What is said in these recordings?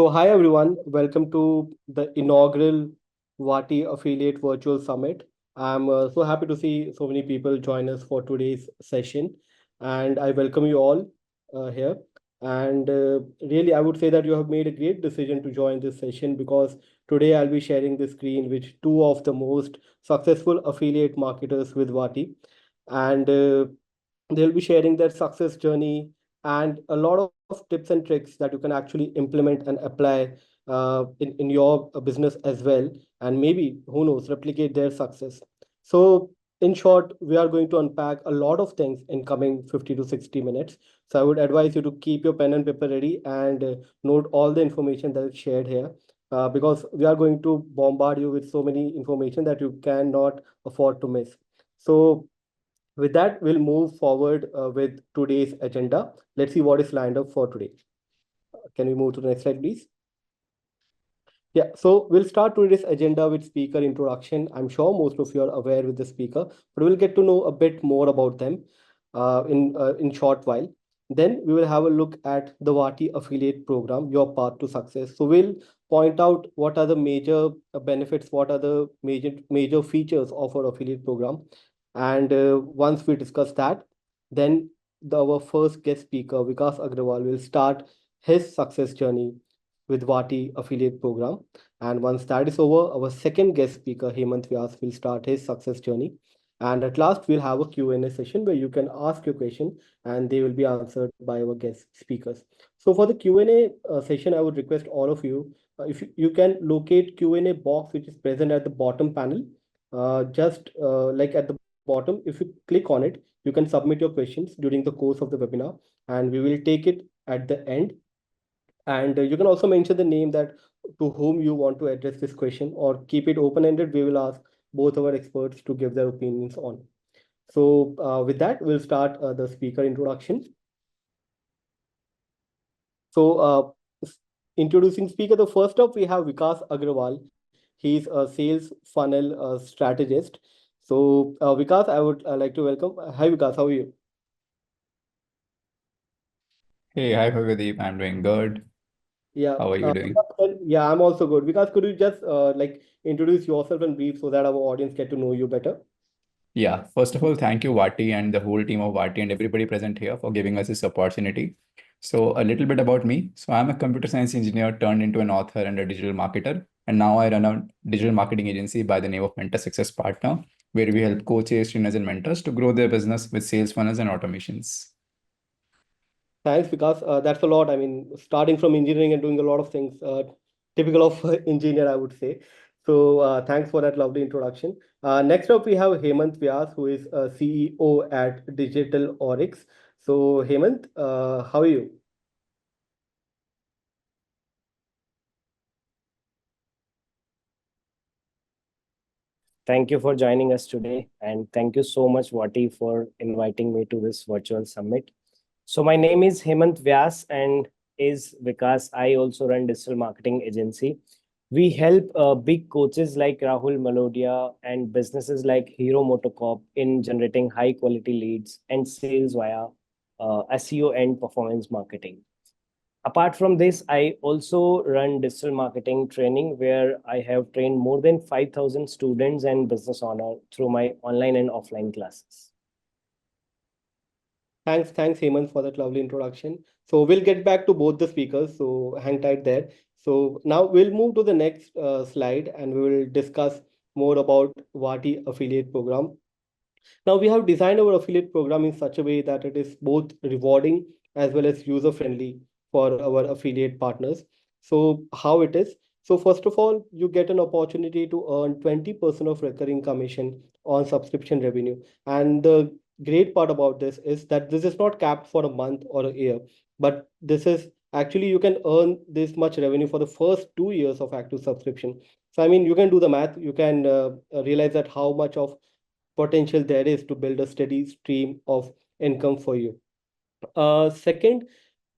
Hi everyone, welcome to the inaugural Wati Affiliate Virtual Summit. I'm so happy to see so many people join us for today's session, and I welcome you all here. And really, I would say that you have made a great decision to join this session because today I'll be sharing the screen with two of the most successful affiliate marketers with Wati, and they'll be sharing their success journey and a lot of tips and tricks that you can actually implement and apply in your business as well, and maybe who knows replicate their success. So in short, we are going to unpack a lot of things in coming 50 to 60 minutes. So I would advise you to keep your pen and paper ready and note all the information that is shared here, because we are going to bombard you with so many information that you cannot afford to miss. So with that, we'll move forward with today's agenda. Let's see what is lined up for today. Can we move to the next slide, please? Yeah, so we'll start today's agenda with speaker introduction. I'm sure most of you are aware with the speaker, but we'll get to know a bit more about them in short while. Then we will have a look at the Vati affiliate program, your path to success. So we'll point out what are the major benefits, what are the major features of our affiliate program, and once we discuss that, then our first guest speaker, Vikas Agrawal, will start his success journey with Vati affiliate program. And once that is over, our second guest speaker, Hemant Vyas, will start his success journey. And at last, we'll have a Q&A session where you can ask your question and they will be answered by our guest speakers. So for the Q&A session, I would request all of you, if you can locate Q&A box, which is present at the bottom panel, just like at the bottom, if you click on it, you can submit your questions during the course of the webinar, and we will take it at the end. And you can also mention the name that to whom you want to address this question, or keep it open-ended. We will ask both our experts to give their opinions on. So with that, we'll start the speaker introduction. So introducing speaker, the first up we have Vikas Agrawal. He's a sales funnel strategist. So Vikas, I would like to welcome. Hi Vikas, how are you? Hey, hi Bhagadeep. I'm doing good. Yeah, How are you doing? yeah, I'm also good. Vikas, could you just like introduce yourself in brief so that our audience get to know you better? Yeah, first of all, thank you, Vati, and the whole team of Vati and everybody present here for giving us this opportunity. So, a little bit about me. So, I'm a computer science engineer turned into an author and a digital marketer. And now I run a digital marketing agency by the name of Mentor Success Partner, where we help coaches, trainers, and mentors to grow their business with sales funnels and automations. Thanks, Vikas. That's a lot. I mean, starting from engineering and doing a lot of things, typical of engineer, I would say. So thanks for that lovely introduction. Next up, we have Hemant Vyas, who is CEO at Digital Oryx. So Hemant, how are you? Thank you for joining us today, and thank you so much, Wati, for inviting me to this virtual summit. So my name is Hemant Vyas, and is Vikas. I also run digital marketing agency. We help big coaches like Rahul Malodia and businesses like Hero Motocorp in generating high quality leads and sales via SEO and performance marketing. Apart from this, I also run digital marketing training where I have trained more than 5,000 students and business owner through my online and offline classes. Thanks, Hemant, for that lovely introduction. So we'll get back to both the speakers. So hang tight there. So now we'll move to the next slide, and we will discuss more about Vati affiliate program. Now we have designed our affiliate program in such a way that it is both rewarding as well as user friendly for our affiliate partners. So how it is? So first of all, you get an opportunity to earn 20% of recurring commission on subscription revenue. And the great part about this is that this is not capped for a month or a year, but this is actually you can earn this much revenue for the first 2 years of active subscription. So I mean, you can do the math. You can realize that how much of potential there is to build a steady stream of income for you. Second,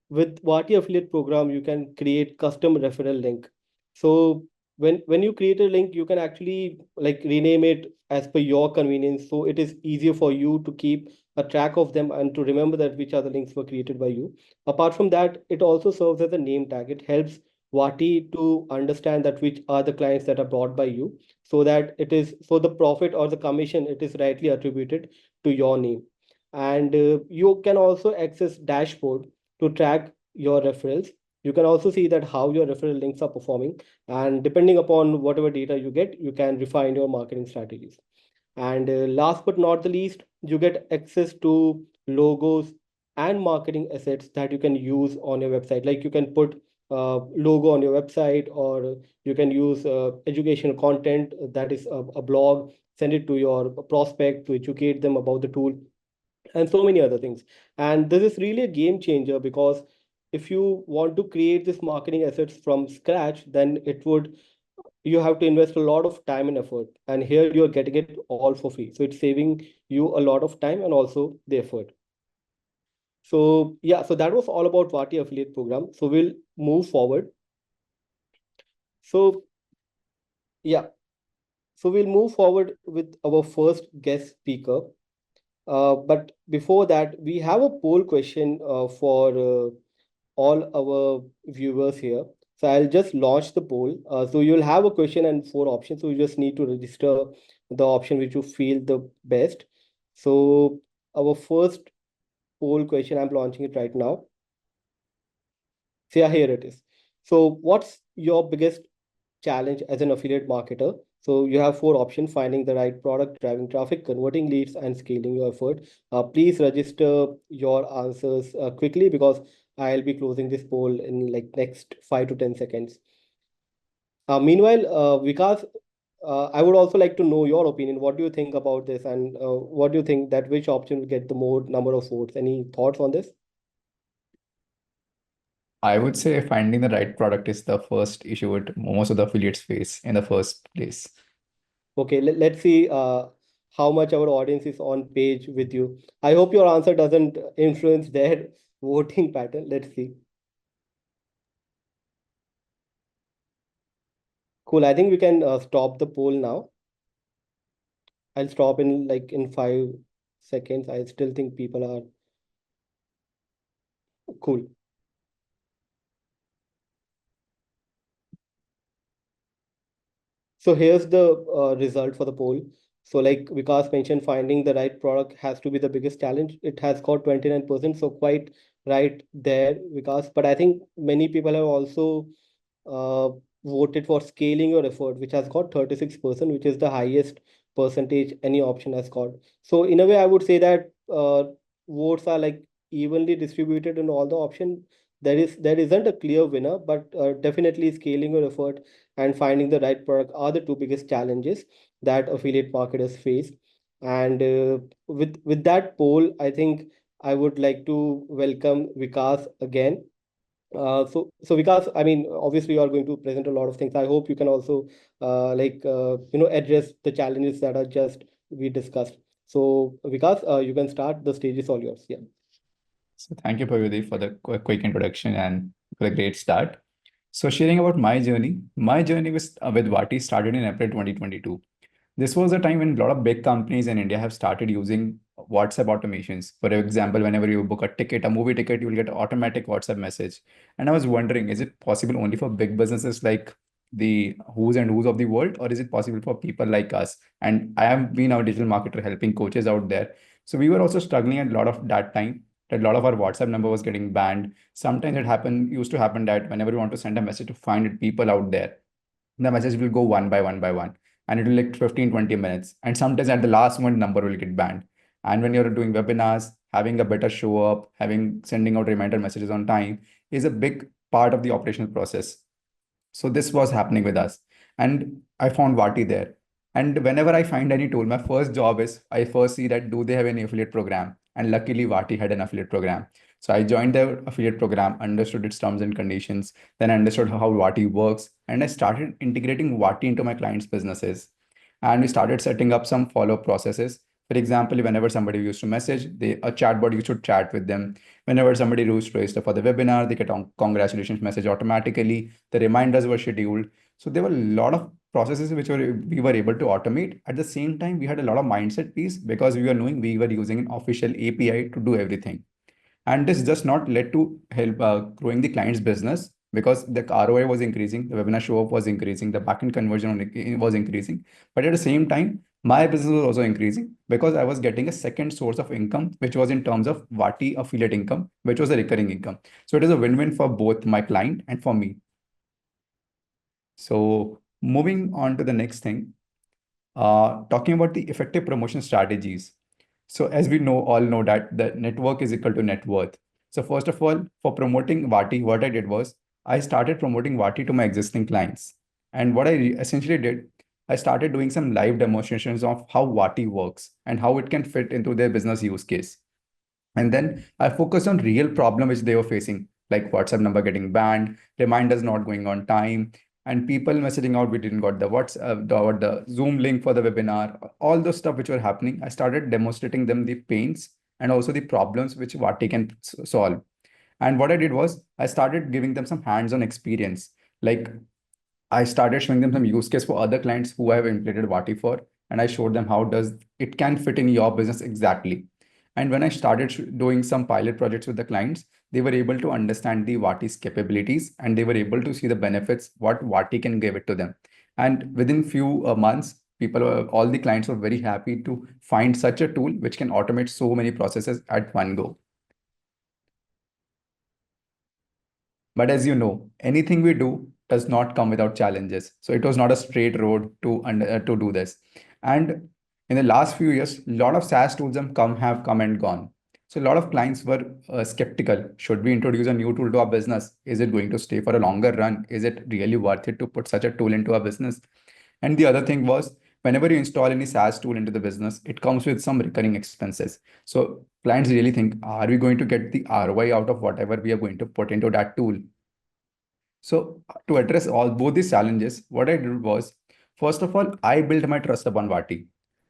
with Vati affiliate program, you can create custom referral link. So when you create a link, you can actually like rename it as per your convenience. So it is easier for you to keep a track of them and to remember that which other links were created by you. Apart from that, it also serves as a name tag. It helps Wati to understand that which are the clients that are brought by you, so that it is so the profit or the commission it is rightly attributed to your name. And you can also access dashboard to track your referrals. You can also see that how your referral links are performing, and depending upon whatever data you get, you can refine your marketing strategies. And last but not the least, you get access to logos and marketing assets that you can use on your website. Like you can put logo on your website, or you can use educational content that is a blog, send it to your prospect to educate them about the tool, and so many other things. And this is really a game changer, because if you want to create this marketing assets from scratch, then it would you have to invest a lot of time and effort, and here you're getting it all for free, so it's saving you a lot of time and also the effort. So yeah, so that was all about Vati affiliate program. So we'll move forward. So yeah, so we'll move forward with our first guest speaker. But before that, we have a poll question for all our viewers here. So I'll just launch the poll. So you'll have a question and four options. So you just need to register the option which you feel the best. So our first poll question, I'm launching it right now. So yeah, here it is. So what's your biggest challenge as an affiliate marketer? So you have four options: finding the right product, driving traffic, converting leads, and scaling your effort. Please register your answers quickly, because I'll be closing this poll in like next 5 to 10 seconds. Meanwhile, Vikas, I would also like to know your opinion. What do you think about this, and what do you think that which option will get the more number of votes? Any thoughts on this? I would say finding the right product is the first issue that most of the affiliates face in the first place. Okay, let's see how much our audience is on page with you. I hope your answer doesn't influence their voting pattern. Let's see. Cool. I think we can stop the poll now. I'll stop in like in 5 seconds. I still think people are cool. So here's the result for the poll. So like Vikas mentioned, finding the right product has to be the biggest challenge. It has got 29%, so quite right there, Vikas. But I think many people have also uh, voted for scaling your effort, which has got 36%, which is the highest percentage any option has got. So in a way, I would say that votes are like evenly distributed in all the option. There isn't a clear winner, but definitely scaling your effort and finding the right product are the two biggest challenges that affiliate marketers face. And with that poll, I think I would like to welcome Vikas again. So Vikas, I mean, obviously you are going to present a lot of things. I hope you can also address the challenges that are just we discussed. So Vikas, you can start. The stage is all yours. Yeah. So thank you, Pavidi, for the quick introduction and for a great start. So sharing about my journey with Vati started in April 2022. This was a time when a lot of big companies in India have started using WhatsApp automations. For example, whenever you book a ticket, a movie ticket, you will get automatic WhatsApp message. And I was wondering, is it possible only for big businesses like the who's and who's of the world, or is it possible for people like us? And I have been a digital marketer helping coaches out there. So we were also struggling a lot of that time that a lot of our WhatsApp number was getting banned. Sometimes used to happen that whenever you want to send a message to find people out there, the message will go one by one by one, and it will like 15-20 minutes, and sometimes at the last moment number will get banned. And when you're doing webinars, having a better show up, having sending out reminder messages on time is a big part of the operational process. So this was happening with us. And I found Vati there. And whenever I find any tool, my first job is I first see that do they have any affiliate program? And luckily Vati had an affiliate program. So I joined their affiliate program, understood its terms and conditions, then I understood how Vati works, and I started integrating Vati into my clients' businesses. And we started setting up some follow-up processes. For example, whenever somebody used to message, a chatbot used to chat with them. Whenever somebody used to register for the webinar, they get a congratulations message automatically. The reminders were scheduled. So there were a lot of processes which we were able to automate. At the same time, we had a lot of mindset piece because we were knowing we were using an official API to do everything. And this just not led to help growing the client's business, because the ROI was increasing, the webinar show up was increasing, the backend conversion was increasing. But at the same time, my business was also increasing because I was getting a second source of income, which was in terms of Wati affiliate income, which was a recurring income. So it is a win-win for both my client and for me. So moving on to the next thing, talking about the effective promotion strategies. So as we know, all know that the network is equal to net worth. So first of all, for promoting Vati, what I did was I started promoting Vati to my existing clients. And what I essentially did, I started doing some live demonstrations of how Vati works and how it can fit into their business use case. And then I focused on real problem which they were facing, like WhatsApp number getting banned, reminders not going on time, and people messaging out we didn't got the WhatsApp or the Zoom link for the webinar, all those stuff which were happening. I started demonstrating them the pains and also the problems which Vati can solve. And what I did was I started giving them some hands-on experience. Like I started showing them some use case for other clients who I have implemented Vati for, and I showed them how does it can fit in your business exactly. And when I started doing some pilot projects with the clients, they were able to understand the Vati's capabilities and they were able to see the benefits what Vati can give it to them. And within few months, all the clients were very happy to find such a tool which can automate so many processes at one go. But as you know, anything we do does not come without challenges. So it was not a straight road to do this. And in the last few years, a lot of SaaS tools have come and gone. So a lot of clients were skeptical. Should we introduce a new tool to our business? Is it going to stay for a longer run? Is it really worth it to put such a tool into our business? And the other thing was, whenever you install any SaaS tool into the business, it comes with some recurring expenses. So clients really think, are we going to get the ROI out of whatever we are going to put into that tool? So to address all both these challenges, what I did was, first of all, I built my trust upon Vati.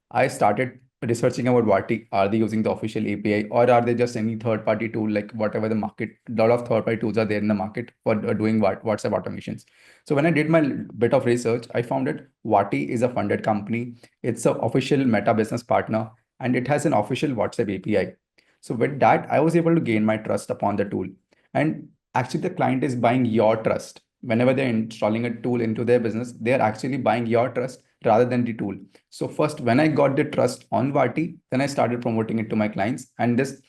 I started researching about Vati. Are they using the official API or are they just any third-party tool, like whatever the market, a lot of third-party tools are there in the market for doing WhatsApp automations. So when I did my bit of research, I found that Vati is a funded company. It's an official Meta business partner and it has an official WhatsApp API. So with that, I was able to gain my trust upon the tool. And actually, the client is buying your trust. Whenever they're installing a tool into their business, they're actually buying your trust rather than the tool. So first, when I got the trust on Vati, then I started promoting it to my clients, and this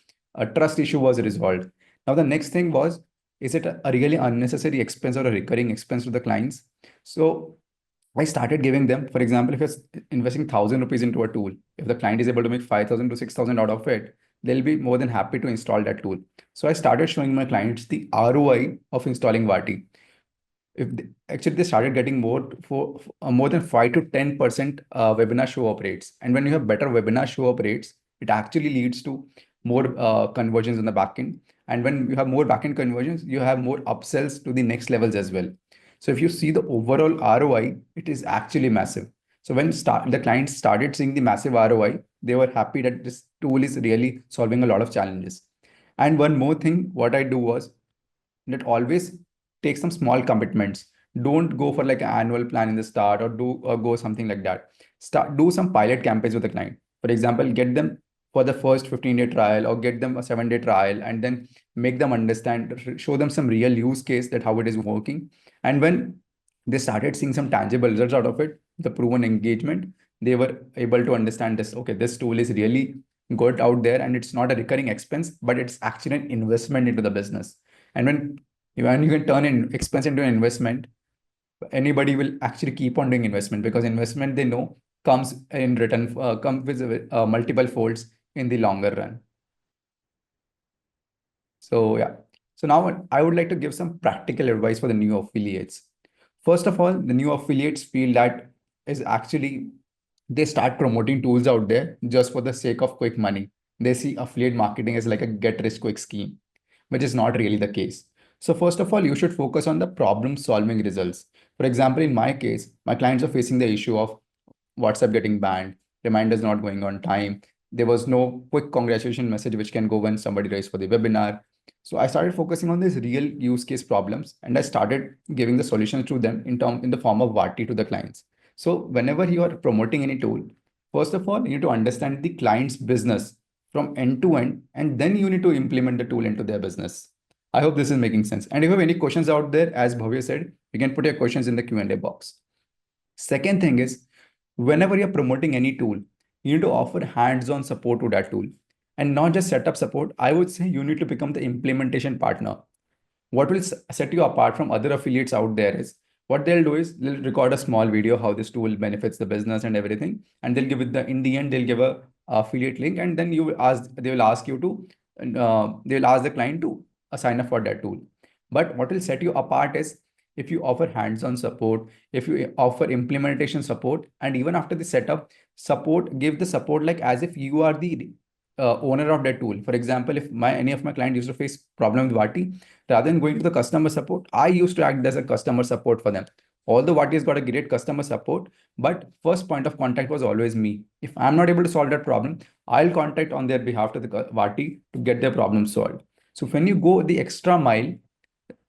trust issue was resolved. Now, the next thing was, is it a really unnecessary expense or a recurring expense to the clients? So I started giving them, for example, if you're investing 1,000 rupees into a tool, if the client is able to make 5,000 to 6,000 out of it, they'll be more than happy to install that tool. So I started showing my clients the ROI of installing Vati. Actually they started getting more than 5 to 10% webinar show up rates. And when you have better webinar show up rates, it actually leads to more conversions in the backend. And when you have more backend conversions, you have more upsells to the next levels as well. So if you see the overall ROI, it is actually massive. So when the clients started seeing the massive ROI, they were happy that this tool is really solving a lot of challenges. And one more thing, what I do was that always take some small commitments. Don't go for like an annual plan in the start or go something like that. Do some pilot campaigns with the client. For example, get them for the first 15-day trial or get them a 7-day trial and then make them understand, show them some real use case that how it is working. And when they started seeing some tangible results out of it, the proven engagement, they were able to understand this. Okay, this tool is really good out there and it's not a recurring expense, but it's actually an investment into the business. And when you can turn an expense into an investment, anybody will actually keep on doing investment because investment they know comes in return, comes with multiple folds in the longer run. So yeah. So now I would like to give some practical advice for the new affiliates. First of all, the new affiliates feel that is actually they start promoting tools out there just for the sake of quick money. They see affiliate marketing as like a get rich quick scheme, which is not really the case. So first of all, you should focus on the problem solving results. For example, in my case, my clients are facing the issue of WhatsApp getting banned, reminders not going on time. There was no quick congratulation message which can go when somebody raised for the webinar. So I started focusing on these real use case problems and I started giving the solutions to them in the form of Vati to the clients. So whenever you are promoting any tool, first of all, you need to understand the client's business from end to end, and then you need to implement the tool into their business. I hope this is making sense. And if you have any questions out there, as Bhavya said, you can put your questions in the Q&A box. Second thing is, whenever you're promoting any tool, you need to offer hands-on support to that tool. And not just setup support, I would say you need to become the implementation partner. What will set you apart from other affiliates out there is, what they'll do is they'll record a small video how this tool benefits the business and everything, and they'll give it the in the end they'll give a affiliate link, and then they will ask you to they will ask the client to sign up for that tool. But what will set you apart is if you offer hands-on support, if you offer implementation support, and even after the setup support, give the support like as if you are the owner of that tool. For example, if any of my clients used to face problem with Vati, rather than going to the customer support, I used to act as a customer support for them. Although Vati has got a great customer support, but first point of contact was always me. If I'm not able to solve that problem, I'll contact on their behalf to the Vati to get their problem solved. So when you go the extra mile,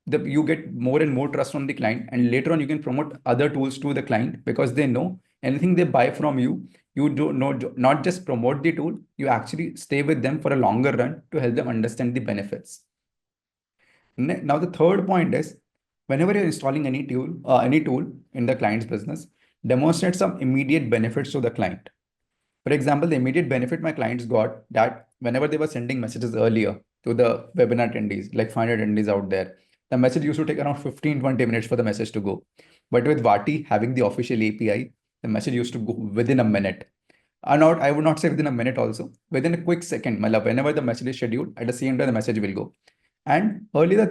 you get more and more trust from the client, and later on you can promote other tools to the client because they know anything they buy from you, you do not just promote the tool, you actually stay with them for a longer run to help them understand the benefits. Now the third point is, whenever you're installing any tool in the client's business, demonstrate some immediate benefits to the client. For example, the immediate benefit my clients got, that whenever they were sending messages earlier to the webinar attendees, like 500 attendees out there, the message used to take around 15-20 minutes for the message to go. But with Vati having the official API, the message used to go within a minute. I would not say within a minute also, within a quick second. Whenever the message is scheduled, at the same time the message will go. And earlier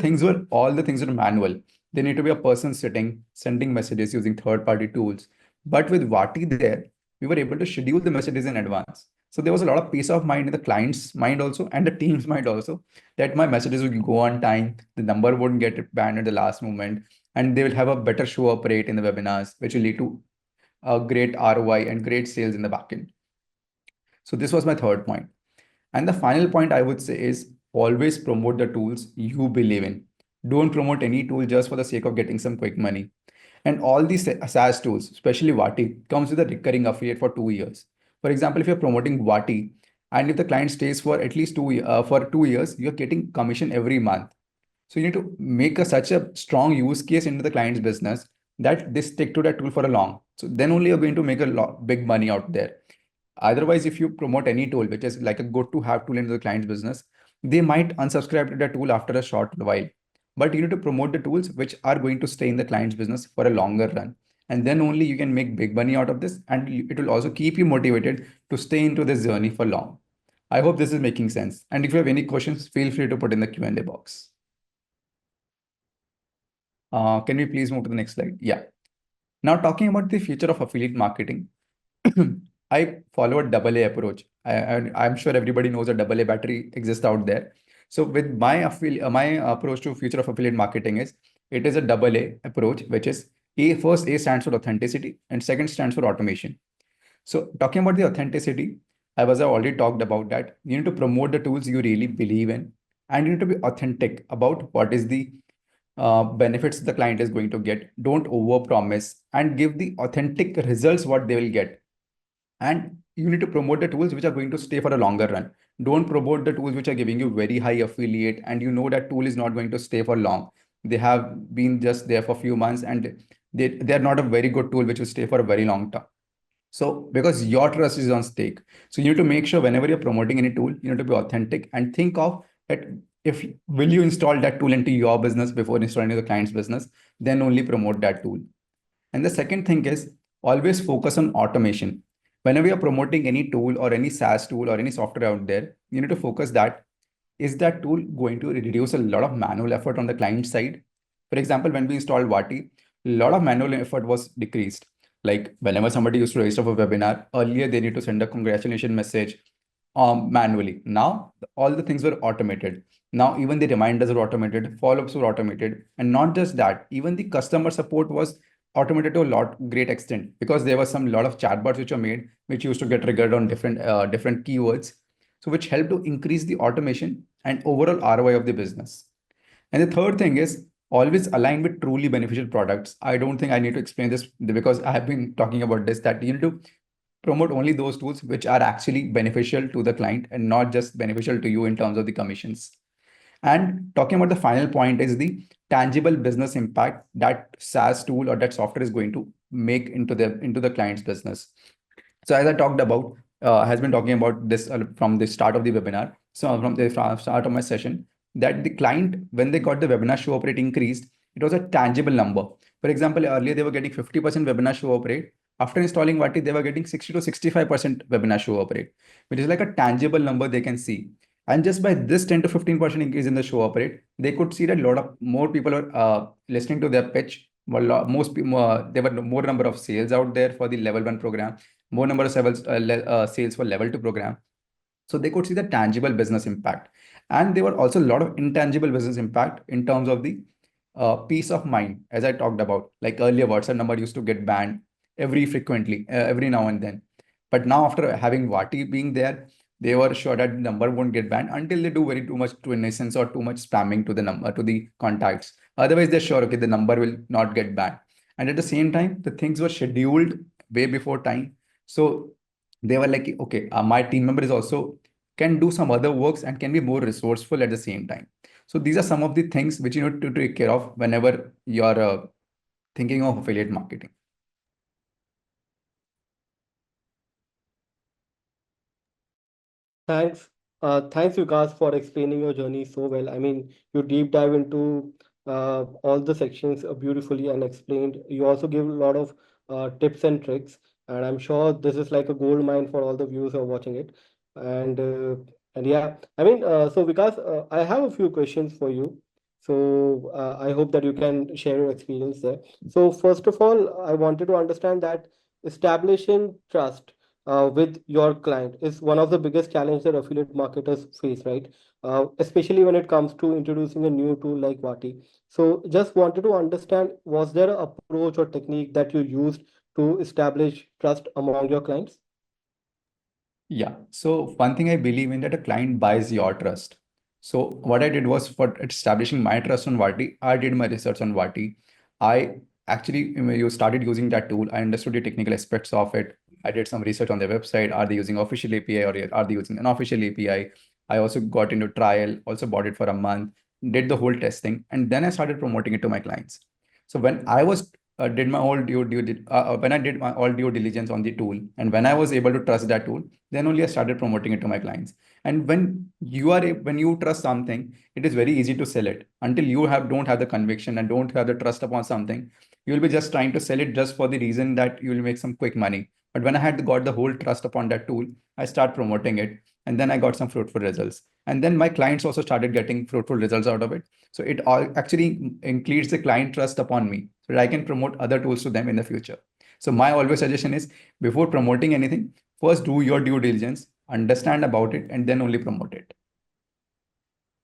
all the things were manual. There need to be a person sending messages using third-party tools. But with Vati there, we were able to schedule the messages in advance. So there was a lot of peace of mind in the client's mind also, and the team's mind also, that my messages will go on time, the number wouldn't get banned at the last moment, and they will have a better show up rate in the webinars, which will lead to a great ROI and great sales in the backend. So this was my third point. And the final point I would say is, always promote the tools you believe in. Don't promote any tool just for the sake of getting some quick money. And all these SaaS tools, especially Vati, comes with a recurring affiliate for 2 years. For example, if you're promoting Vati, and if the client stays for at least 2 years, you're getting commission every month. So you need to make such a strong use case into the client's business that they stick to that tool for a long. So then only you're going to make big money out there. Otherwise, if you promote any tool, which is like a good to have tool into the client's business, they might unsubscribe to that tool after a short while. But you need to promote the tools which are going to stay in the client's business for a longer run. And then only you can make big money out of this. And it will also keep you motivated to stay into this journey for long. I hope this is making sense. And if you have any questions, feel free to put in the Q&A box. Can we please move to the next slide? Yeah. Now talking about the future of affiliate marketing, I follow a double A approach. I'm sure everybody knows a double A battery exists out there. So with my approach to future of affiliate marketing is, it is a double A approach, which is first A stands for authenticity and second stands for automation. So talking about the authenticity, I already talked about that. You need to promote the tools you really believe in, and you need to be authentic about what is the benefits the client is going to get. Don't overpromise, and give the authentic results what they will get. And you need to promote the tools which are going to stay for a longer run. Don't promote the tools which are giving you very high affiliate, and you know that tool is not going to stay for long. They have been just there for a few months, and they're not a very good tool which will stay for a very long term. So because your trust is on stake, so you need to make sure whenever you're promoting any tool, you need to be authentic and think of that, if will you install that tool into your business before installing into the client's business, then only promote that tool. And the second thing is, always focus on automation. Whenever you're promoting any tool or any SaaS tool or any software out there, you need to focus that, is that tool going to reduce a lot of manual effort on the client side? For example, when we installed Vati, a lot of manual effort was decreased. Like whenever somebody used to register for a webinar, earlier they need to send a congratulation message manually. Now all the things were automated. Now even the reminders are automated, follow-ups were automated, and not just that, even the customer support was automated to a great extent, because there was some lot of chatbots which were made, which used to get triggered on different keywords, so which help to increase the automation and overall ROI of the business. And the third thing is, always align with truly beneficial products. I don't think I need to explain this because I have been talking about this, that you need to promote only those tools which are actually beneficial to the client and not just beneficial to you in terms of the commissions. And talking about the final point is the tangible business impact that SaaS tool or that software is going to make into the client's business. So as I talked about, has been talking about this from the start of the webinar. So from the start of my session, that the client, when they got the webinar show up rate increased, it was a tangible number. For example, earlier they were getting 50% webinar show up rate. After installing Vati, they were getting 60 to 65% webinar show up rate, which is like a tangible number they can see. And just by this 10 to 15% increase in the show up rate, they could see that a lot of more people are listening to their pitch. Most people, there were more number of sales out there for the level 1 program, more number of sales for level 2 program. So they could see the tangible business impact. And there were also a lot of intangible business impact in terms of the peace of mind, as I talked about. Like earlier, WhatsApp number used to get banned every now and then. But now, after having Vati being there, they were sure that the number won't get banned until they do very too much innocence or too much spamming to the number to the contacts. Otherwise, they're sure, okay, the number will not get banned. And at the same time, the things were scheduled way before time. So they were like, okay, my team member is also can do some other works and can be more resourceful at the same time. So these are some of the things which you need to take care of whenever you're thinking of affiliate marketing. Thanks. Thanks, Vikas, for explaining your journey so well. I mean, you deep dive into all the sections beautifully and explained. You also give a lot of tips and tricks, and I'm sure this is like a gold mine for all the viewers who are watching it. And and yeah, I mean, so Vikas, I have a few questions for you. So I hope that you can share your experience there. So first of all, I wanted to understand that establishing trust with your client is one of the biggest challenges that affiliate marketers face, right? Especially when it comes to introducing a new tool like Vati. So just wanted to understand, was there an approach or technique that you used to establish trust among your clients? Yeah. So one thing I believe in that a client buys your trust. So what I did was for establishing my trust on Vati, I did my research on Vati. I actually, when you started using that tool, I understood the technical aspects of it. I did some research on their website. Are they using official API or are they using an official API? I also got into trial, also bought it for a month, did the whole testing, and then I started promoting it to my clients. So when I was did my all when I did my all due diligence on the tool, and when I was able to trust that tool, then only I started promoting it to my clients. And when you trust something, it is very easy to sell it. Until you don't have the conviction and don't have the trust upon something, you will be just trying to sell it just for the reason that you will make some quick money. But when I had got the whole trust upon that tool, I start promoting it, and then I got some fruitful results. And then my clients also started getting fruitful results out of it. So it all actually increases the client trust upon me, so that I can promote other tools to them in the future. So my always suggestion is, before promoting anything, first do your due diligence, understand about it, and then only promote it.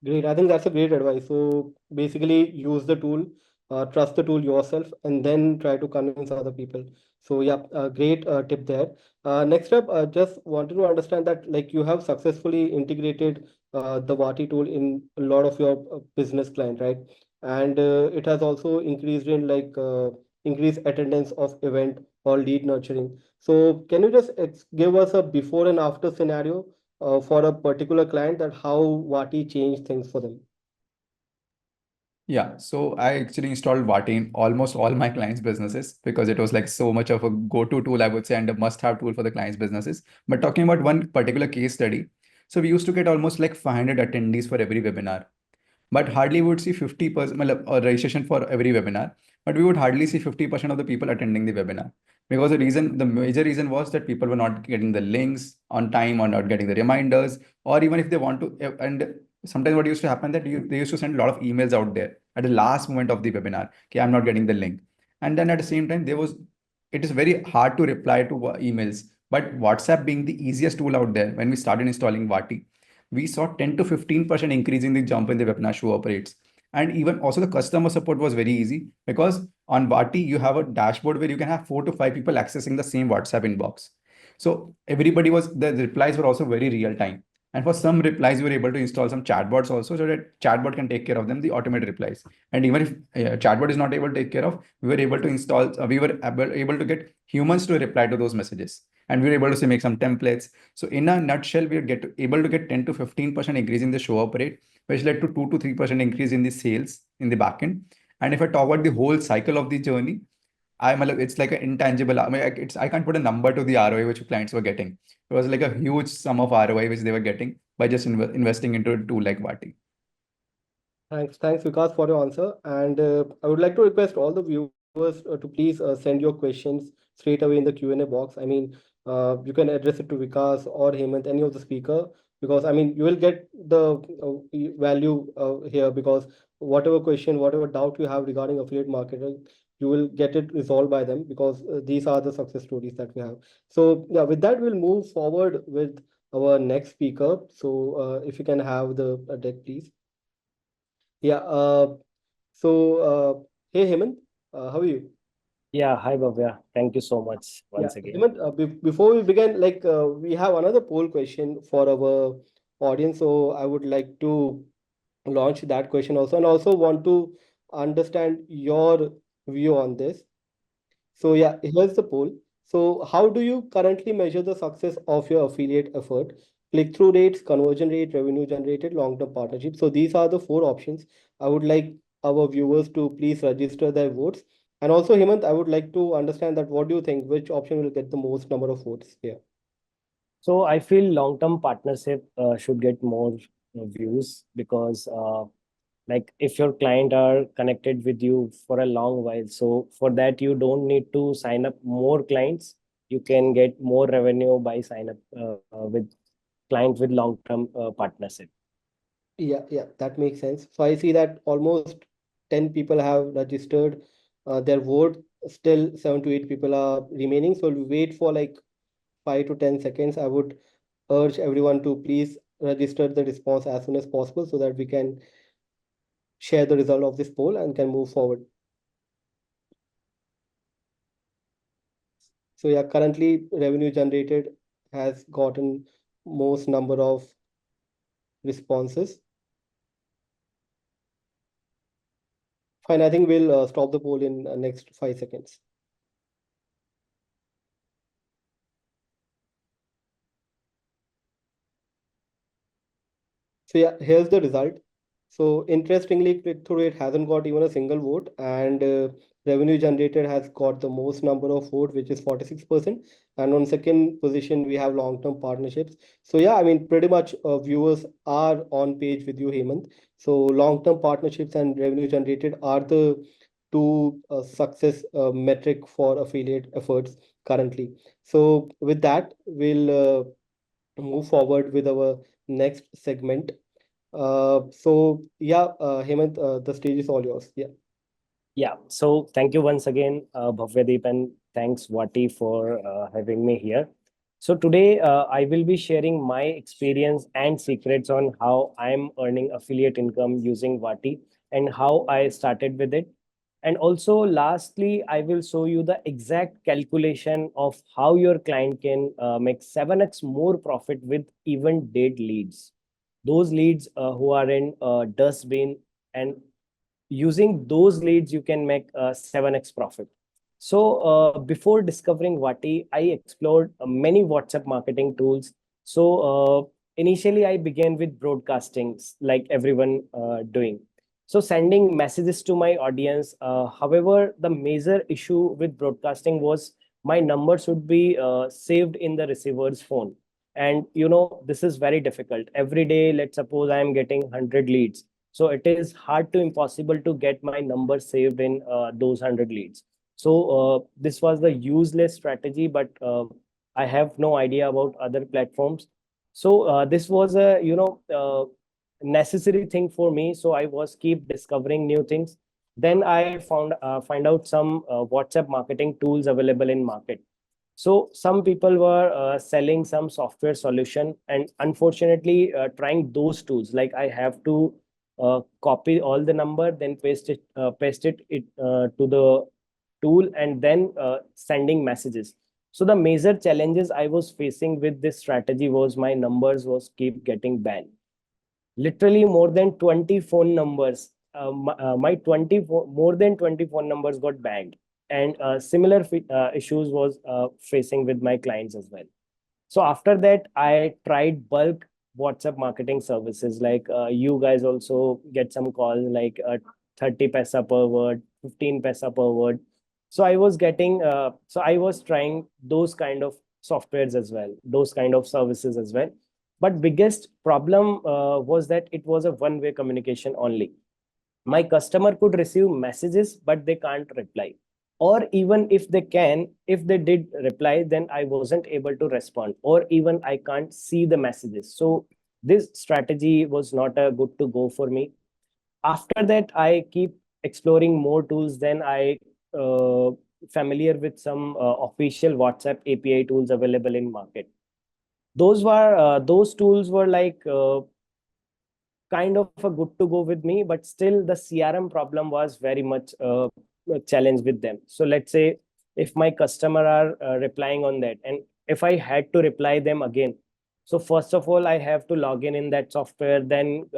Great. I think that's a great advice. So basically, use the tool, trust the tool yourself, and then try to convince other people. So yeah, great tip there. Next up, just wanted to understand that like you have successfully integrated the Vati tool in a lot of your business client, right? And it has also increased in like increased attendance of event or lead nurturing. So can you just give us a before and after scenario for a particular client, that how Vati changed things for them? Yeah, so I actually installed Vati in almost all my clients' businesses because it was like so much of a go-to tool, I would say, and a must-have tool for the clients' businesses. But talking about one particular case study, so we used to get almost like 500 attendees for every webinar, but hardly would see 50% or registration for every webinar, but we would hardly see 50% of the people attending the webinar, because the major reason was that people were not getting the links on time or not getting the reminders, or even if they want to, and sometimes what used to happen that they used to send a lot of emails out there at the last moment of the webinar, okay, I'm not getting the link. And then at the same time, it is very hard to reply to emails, but WhatsApp being the easiest tool out there, when we started installing Vati, we saw 10 to 15% increase in the jump in the webinar show up rates. And even also the customer support was very easy, because on Vati, you have a dashboard where you can have 4 to 5 people accessing the same WhatsApp inbox. So the replies were also very real time. And for some replies, we were able to install some chatbots also, so that chatbot can take care of them, the automated replies. And even if chatbot is not able to take care of, we were able to install, we were able to get humans to reply to those messages. and we were able to say make some templates. So in a nutshell, we were able to get 10 to 15% increase in the show up rate, which led to 2 to 3% increase in the sales in the backend. And if I talk about the whole cycle of the journey, it's like an intangible. I mean, I can't put a number to the ROI which clients were getting. It was like a huge sum of ROI which they were getting by just investing into a tool like Vati. Thanks, Vikas, for your answer. And I would like to request all the viewers to please send your questions straight away in the Q&A box. I mean, you can address it to Vikas or Hemant, any of the speaker, because I mean, you will get the value here, because whatever question, whatever doubt you have regarding affiliate marketing, you will get it resolved by them, because these are the success stories that we have. So yeah, with that, we'll move forward with our next speaker. So if you can have the deck, please. Yeah. Hey Hemant, how are you? Yeah, hi Bhavya. Thank you so much Yeah, once again. Hemant. Before we begin, like we have another poll question for our audience, so I would like to launch that question also, and also want to understand your view on this. So yeah, here's the poll. So how do you currently measure the success of your affiliate effort? Click-through rates, conversion rate, revenue generated, long-term partnership. So these are the four options. I would like our viewers to please register their votes. And also, Hemant, I would like to understand that what do you think? Which option will get the most number of votes here? So I feel long-term partnership should get more views because like if your client are connected with you for a long while, so for that you don't need to sign up more clients. You can get more revenue by sign up with client with long-term partnership. Yeah, that makes sense. So I see that almost 10 people have registered their vote. Still 7 to 8 people are remaining. So we'll wait for like 5 to 10 seconds. I would urge everyone to please register the response as soon as possible so that we can share the result of this poll and can move forward. So yeah, currently revenue generated has gotten most number of responses. Fine, I think we'll stop the poll in next 5 seconds. So yeah, here's the result. So interestingly, click-through rate hasn't got even a single vote, and revenue generated has got the most number of votes, which is 46%. And on second position, we have long-term partnerships. So yeah, I mean, pretty much viewers are on page with you, Hemant. So long-term partnerships and revenue generated are the two success metric for affiliate efforts currently. So with that, we'll move forward with our next segment. Hemant, the stage is all yours. Yeah. Yeah, so thank you once again, Bhavyadeep, and thanks, Wati, for having me here. So today, I will be sharing my experience and secrets on how I'm earning affiliate income using Wati and how I started with it. And also, lastly, I will show you the exact calculation of how your client can make 7x more profit with even dead leads. Those leads who are in dustbin, and using those leads you can make 7x profit. So before discovering Vati, I explored many WhatsApp marketing tools. So initially I began with broadcasting, like everyone doing, so sending messages to my audience. However, the major issue with broadcasting was my number should be saved in the receiver's phone. And this is very difficult. Every day, let's suppose I am getting 100 leads, so it is hard to impossible to get my number saved in those 100 leads. So this was the useless strategy, but I have no idea about other platforms. So this was a necessary thing for me. So I was keep discovering new things. Then I find out some WhatsApp marketing tools available in market. So some people were selling some software solution, and unfortunately, trying those tools, like I have to copy all the number, then paste it to the tool, and then sending messages. So the major challenges I was facing with this strategy was my numbers was keep getting banned. Literally more than 20 phone numbers. My 20 more than 20 phone numbers got banned. and similar issues was facing with my clients as well. So after that, I tried bulk WhatsApp marketing services. Like you guys also get some calls like 30 paisa per word, 15 paisa per word. So I was getting, so I was trying those kind of softwares as well, those kind of services as well. But biggest problem was that it was a one-way communication only. My customer could receive messages, but they can't reply. Or even if they can, if they did reply, then I wasn't able to respond, or even I can't see the messages. So this strategy was not a good to go for me. After that, I keep exploring more tools. Then I uh, familiar with some official WhatsApp API tools available in market. Those tools were like kind of a good to go with me, but still the CRM problem was very much a challenge with them. So let's say if my customer are replying on that, and if I had to reply them again, so first of all I have to log in that software, then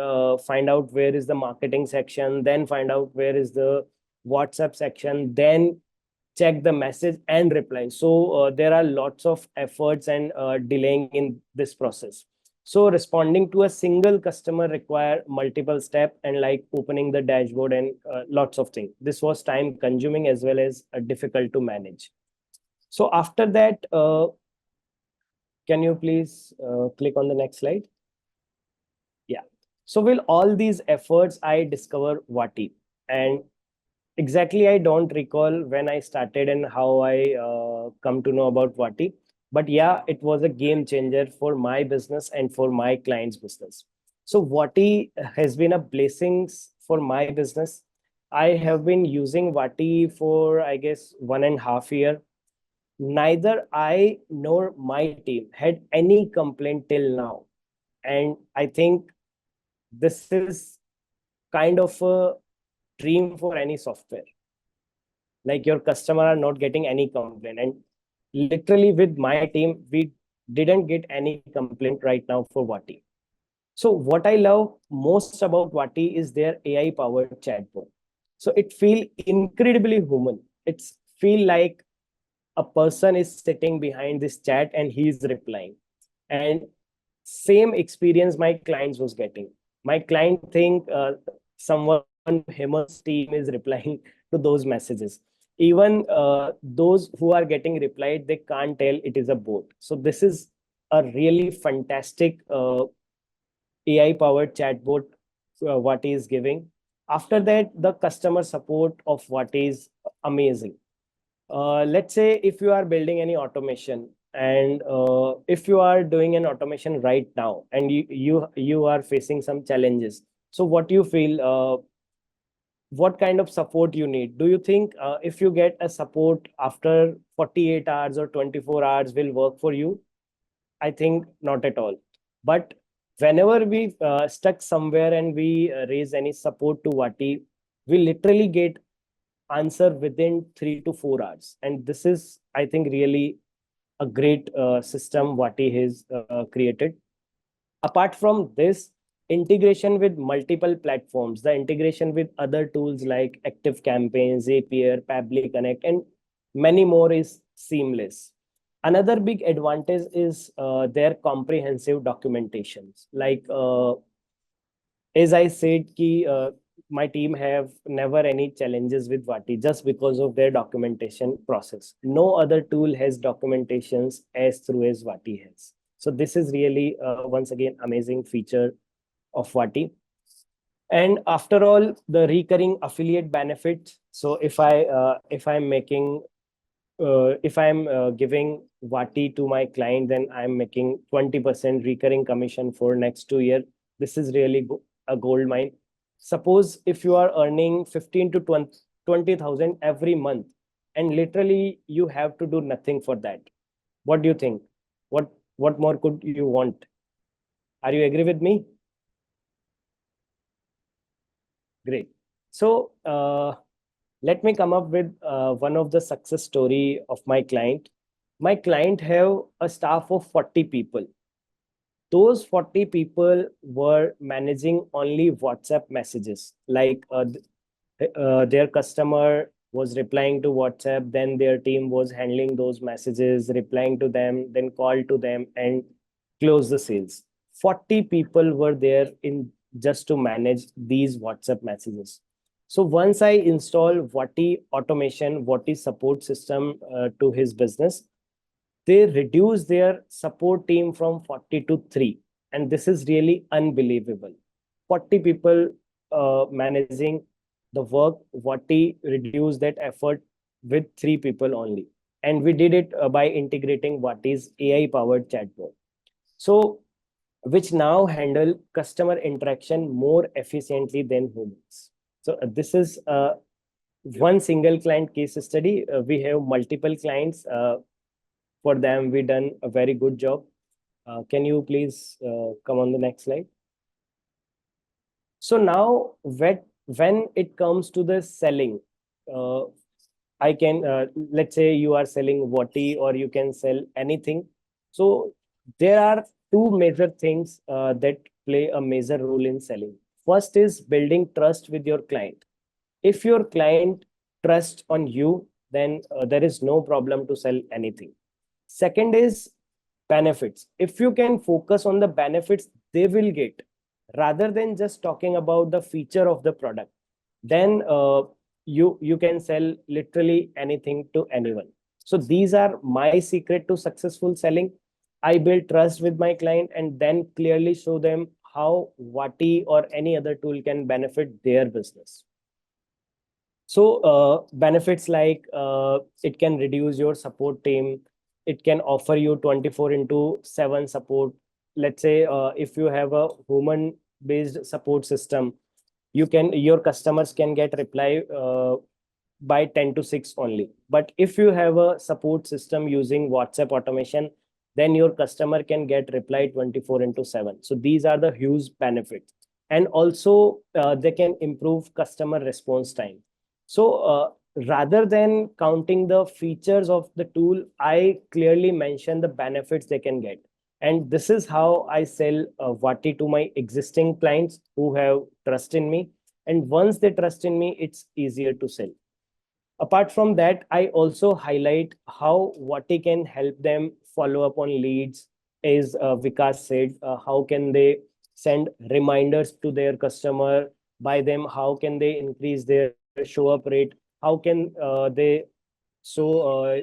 find out where is the marketing section, then find out where is the WhatsApp section, then check the message and reply. So there are lots of efforts and delaying in this process. So responding to a single customer require multiple step, and like opening the dashboard and lots of things. This was time consuming as well as difficult to manage. So after that, can you please click on the next slide? Yeah. So with all these efforts, I discover Wati. And exactly, I don't recall when I started and how I come to know about Wati. But yeah, it was a game changer for my business and for my client's business. So Wati has been a blessing for my business. I have been using Wati for, I guess, 1.5 years. Neither I nor my team had any complaint till now. And I think this is kind of a dream for any software. Like your customer are not getting any complaint, and literally with my team we didn't get any complaint right now for Wati. So what I love most about Wati is their AI powered chatbot. So it feel incredibly human. It's feel like a person is sitting behind this chat and he is replying. And same experience my clients was getting. My client think someone Hemant's team is replying to those messages. Even those who are getting replied, they can't tell it is a bot. So this is a really fantastic AI powered chatbot what is giving. After that, the customer support of what is amazing. Let's say if you are building any automation, and if you are doing an automation right now and you are facing some challenges, so what you feel, what kind of support you need? Do you think if you get a support after 48 hours or 24 hours will work for you? I think not at all. But whenever we stuck somewhere and we raise any support to Wati, we literally get answer within 3 to 4 hours. And this is, I think, really a great system Wati has created. Apart from this, integration with multiple platforms, the integration with other tools like Active Campaigns, Zapier, Pabbly Connect, and many more is seamless. Another big advantage is their comprehensive documentations. Like as I said, my team have never any challenges with Vati just because of their documentation process. No other tool has documentations as through as Vati has. So this is really once again amazing feature of Vati. And after all, the recurring affiliate benefits. So if I'm making if I'm giving Vati to my client, then I'm making 20% recurring commission for next 2 years. This is really a gold mine. Suppose if you are earning 15 to 20,000 every month, and literally you have to do nothing for that. What do you think? What more could you want? Are you agree with me? Great. So let me come up with one of the success story of my client. My client have a staff of 40 people. Those 40 people were managing only WhatsApp messages. Like their customer was replying to WhatsApp, then their team was handling those messages, replying to them, then call to them and close the sales. 40 people were there in just to manage these WhatsApp messages. So once I install Wati automation, Wati support system to his business, they reduce their support team from 40 to 3. And this is really unbelievable. 40 people managing the work, Wati reduced that effort with 3 people only. And we did it by integrating Wati's AI powered chatbot. So which now handle customer interaction more efficiently than humans. So this is one single client case study. We have multiple clients. For them, we done a very good job. Can you please come on the next slide? So now, when it comes to the selling, uh, I can let's say you are selling Wati or you can sell anything. So there are two major things that play a major role in selling. First is building trust with your client. If your client trusts on you, then there is no problem to sell anything. Second is benefits. If you can focus on the benefits they will get rather than just talking about the feature of the product, then you can sell literally anything to anyone. So these are my secret to successful selling. I build trust with my client and then clearly show them how Wati or any other tool can benefit their business. So benefits like it can reduce your support team. It can offer you 24 into 7 support. Let's say if you have a human based support system, your customers can get reply by 10 to 6 only. But if you have a support system using WhatsApp automation, then your customer can get reply 24 into 7. So these are the huge benefits. And also they can improve customer response time. So rather than counting the features of the tool, I clearly mention the benefits they can get. And this is how I sell Vati to my existing clients who have trust in me. And once they trust in me, it's easier to sell. Apart from that, I also highlight how Vati can help them follow up on leads. As Vikas said, how can they send reminders to their customer? By them, how can they increase their show up rate? How can they show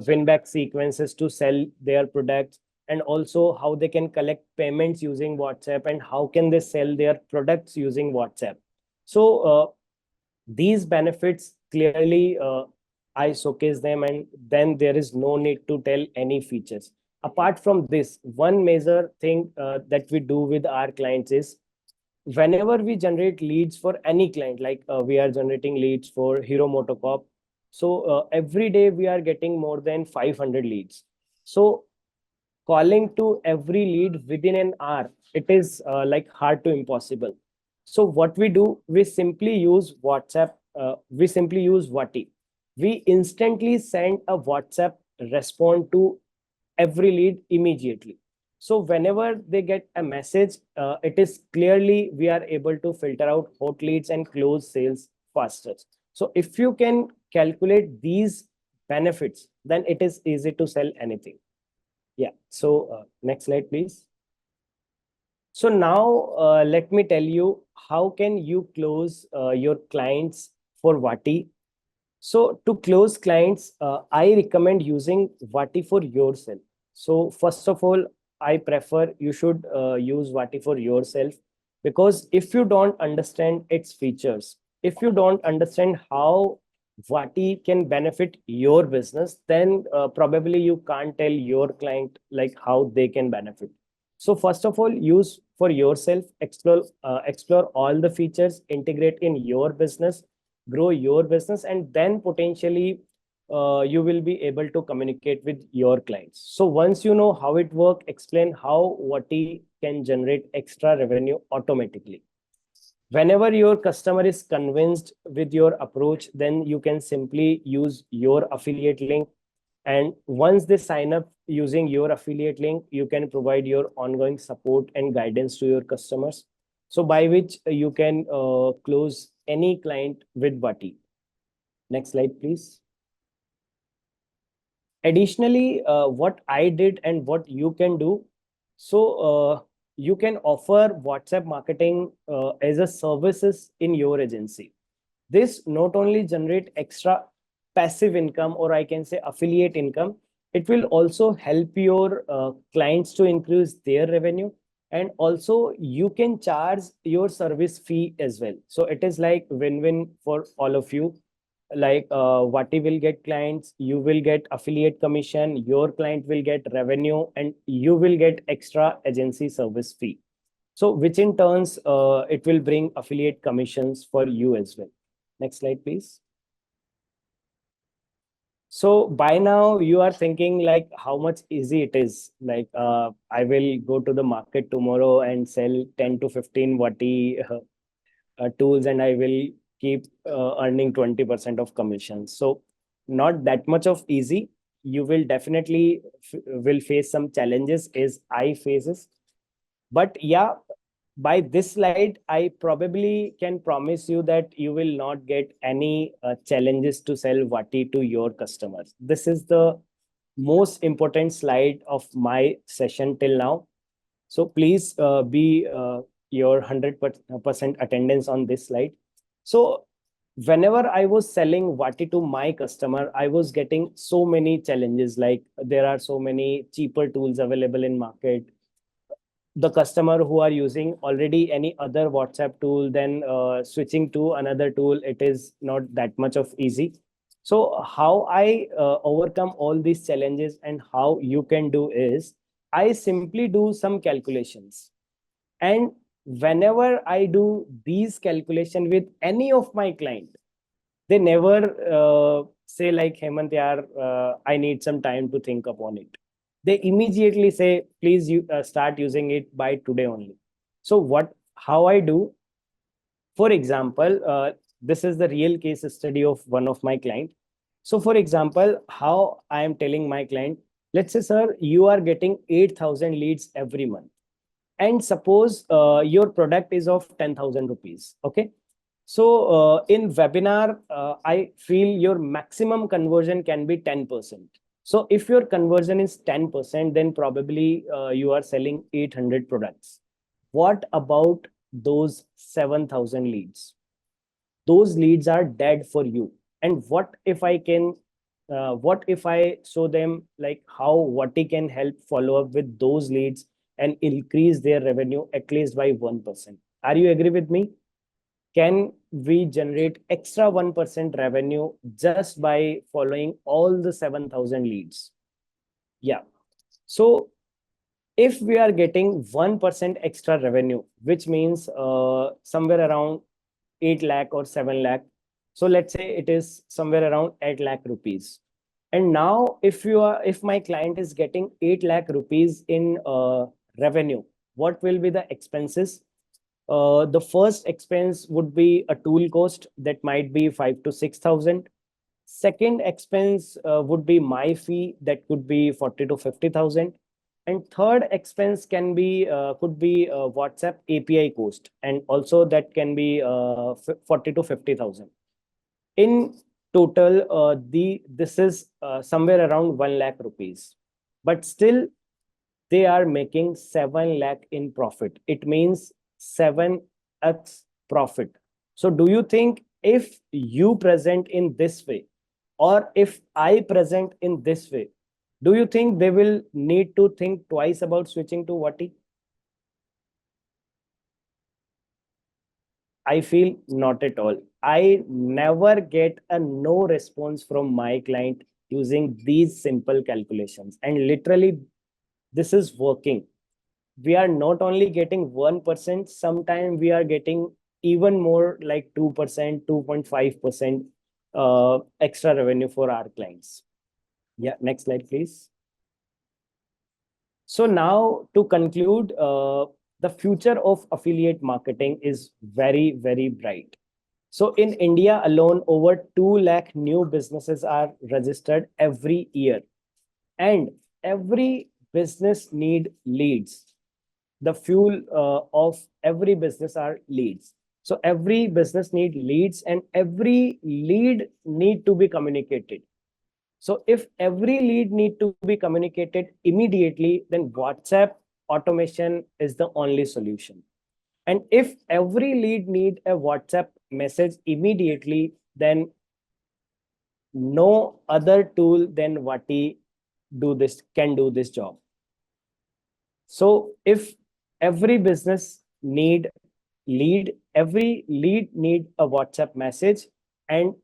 win back sequences to sell their products? And also how they can collect payments using WhatsApp and how can they sell their products using WhatsApp. So these benefits clearly I showcase them, and then there is no need to tell any features. Apart from this, one major thing that we do with our clients is whenever we generate leads for any client, like we are generating leads for Hero Motocorp. So every day we are getting more than 500 leads. So calling to every lead within an hour, it is like hard to impossible. So what we do, we simply use WhatsApp. We simply use Wati. We instantly send a WhatsApp response to every lead immediately. So whenever they get a message, it is clearly we are able to filter out hot leads and close sales faster. So if you can calculate these benefits, then it is easy to sell anything. Yeah. So next slide, please. So now let me tell you how can you close your clients for Vati. So to close clients, I recommend using Vati for yourself. So first of all, I prefer you should use Vati for yourself, because if you don't understand its features, if you don't understand how Vati can benefit your business, then probably you can't tell your client like how they can benefit. So first of all, use for yourself, explore all the features, integrate in your business, grow your business, and then potentially you will be able to communicate with your clients. So once you know how it works, explain how Vati can generate extra revenue automatically. Whenever your customer is convinced with your approach, then you can simply use your affiliate link. And once they sign up using your affiliate link, you can provide your ongoing support and guidance to your customers. So by which you can close any client with Vati. Next slide, please. Additionally, what I did and what you can do, so you can offer WhatsApp marketing as a services in your agency. This not only generate extra passive income, or I can say affiliate income, it will also help your clients to increase their revenue, and also you can charge your service fee as well. So it is like win-win for all of you. Like Vati will get clients, you will get affiliate commission, your client will get revenue, and you will get extra agency service fee. So which in turns, it will bring affiliate commissions for you as well. Next slide, please. So by now you are thinking like how much easy it is. Like I will go to the market tomorrow and sell 10 to 15 Vati tools, and I will keep earning 20% of commission. So not that much of easy. You will definitely will face some challenges as I faces. But yeah, by this slide, I probably can promise you that you will not get any challenges to sell Vati to your customers. This is the most important slide of my session till now. So please be your 100% attendance on this slide. So whenever I was selling Vati to my customer, I was getting so many challenges. Like there are so many cheaper tools available in market. The customer who are using already any other WhatsApp tool, then switching to another tool, it is not that much of easy. So how I overcome all these challenges and how you can do is, I simply do some calculations. And whenever I do these calculation with any of my client, they never say like, Hemant, yaar, I need some time to think upon it. They immediately say, please you start using it by today only. So how I do, for example, this is the real case study of one of my client. So for example, how I am telling my client, let's say, sir, you are getting 8,000 leads every month, and suppose your product is of 10,000 rupees. Okay. So in webinar, I feel your maximum conversion can be 10%. So if your conversion is 10%, then probably you are selling 800 products. What about those 7,000 leads? Those leads are dead for you. And what if I show them like how Vati can help follow up with those leads and increase their revenue at least by 1%? Are you agree with me? Can we generate extra 1% revenue just by following all the 7,000 leads? Yeah. So if we are getting 1% extra revenue, which means somewhere around 8 lakh or 7 lakh. So let's say it is somewhere around 8 lakh rupees. And now if my client is getting 8 lakh rupees in revenue, what will be the expenses? The first expense would be a tool cost that might be 5 to 6,000. Second expense would be my fee that could be 40 to 50,000. And third expense could be WhatsApp API cost, and also that can be 40 to 50,000. In total, this is somewhere around 1 lakh rupees. But still, they are making 7 lakh in profit. It means 7x profit. So do you think if you present in this way, or if I present in this way, do you think they will need to think twice about switching to Vati? I feel not at all. I never get a no response from my client using these simple calculations. And literally, this is working. We are not only getting 1%, sometimes we are getting even more, like 2%, 2.5% extra revenue for our clients. Yeah, next slide, please. So now to conclude, the future of affiliate marketing is very, very bright. So in India alone, over 2 lakh new businesses are registered every year. And every business need leads. The fuel of every business are leads. So every business need leads, and every lead need to be communicated. So if every lead need to be communicated immediately, then WhatsApp automation is the only solution. And if every lead need a WhatsApp message immediately, then no other tool than Vati can do this job. So if every business need lead, every lead need a WhatsApp message, and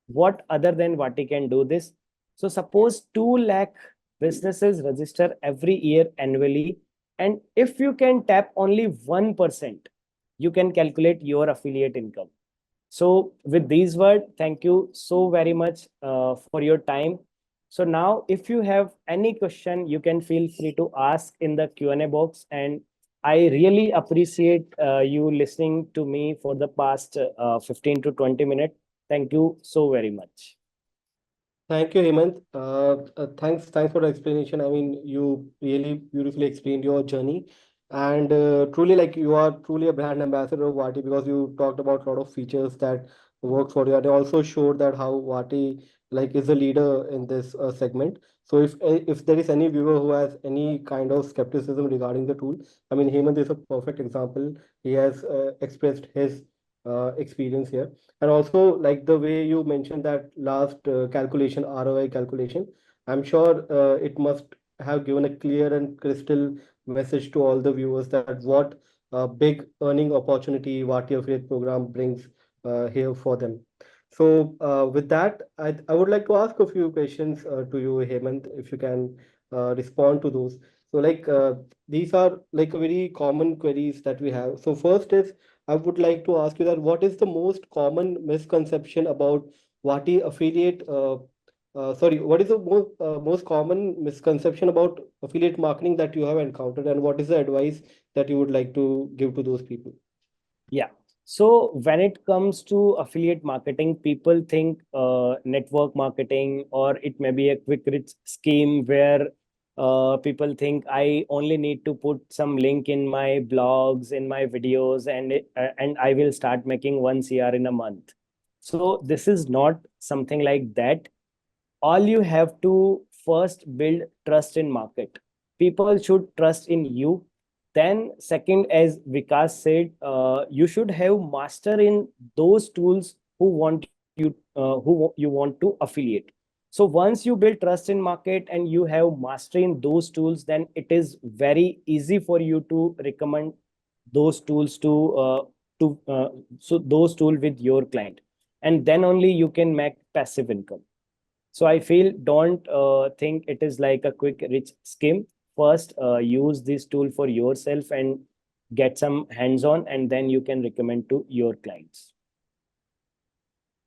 what other than Vati can do this? So suppose 2 lakh businesses register every year annually, and if you can tap only 1%, you can calculate your affiliate income. So with these words, thank you so very much for your time. So now if you have any question, you can feel free to ask in the Q&A box. And I really appreciate you listening to me for the past 15 to 20 minutes. Thank you so very much. Thank you, Hemant. Thanks for the explanation. I mean, you really beautifully explained your journey, and truly, like you are truly a brand ambassador of Wati because you talked about a lot of features that work for you, and also showed that how Wati like is a leader in this segment. So if there is any viewer who has any kind of skepticism regarding the tool, I mean, Hemant is a perfect example. He has expressed his experience here. And also, like the way you mentioned that last calculation, ROI calculation, I'm sure it must have given a clear and crystal message to all the viewers that what big earning opportunity Vati affiliate program brings here for them. So with that, I would like to ask a few questions to you, Hemant, if you can respond to those. So these are like a very common queries that we have. So first is I would like to ask you that what is the most common misconception about Vati affiliate? What is the most common misconception about affiliate marketing that you have encountered, and what is the advice that you would like to give to those people? Yeah. So when it comes to affiliate marketing, people think network marketing, or it may be a quick rich scheme where people think I only need to put some link in my blogs, in my videos, and I will start making 1 CR in a month. So this is not something like that. All you have to first build trust in market. People should trust in you. Then second, as Vikas said, you should have master in those tools you want to affiliate. So once you build trust in market and you have mastery in those tools, then it is very easy for you to recommend those tools to those tool with your client, and then only you can make passive income. So I feel don't think it is like a quick rich scheme. First, use this tool for yourself and get some hands on, and then you can recommend to your clients.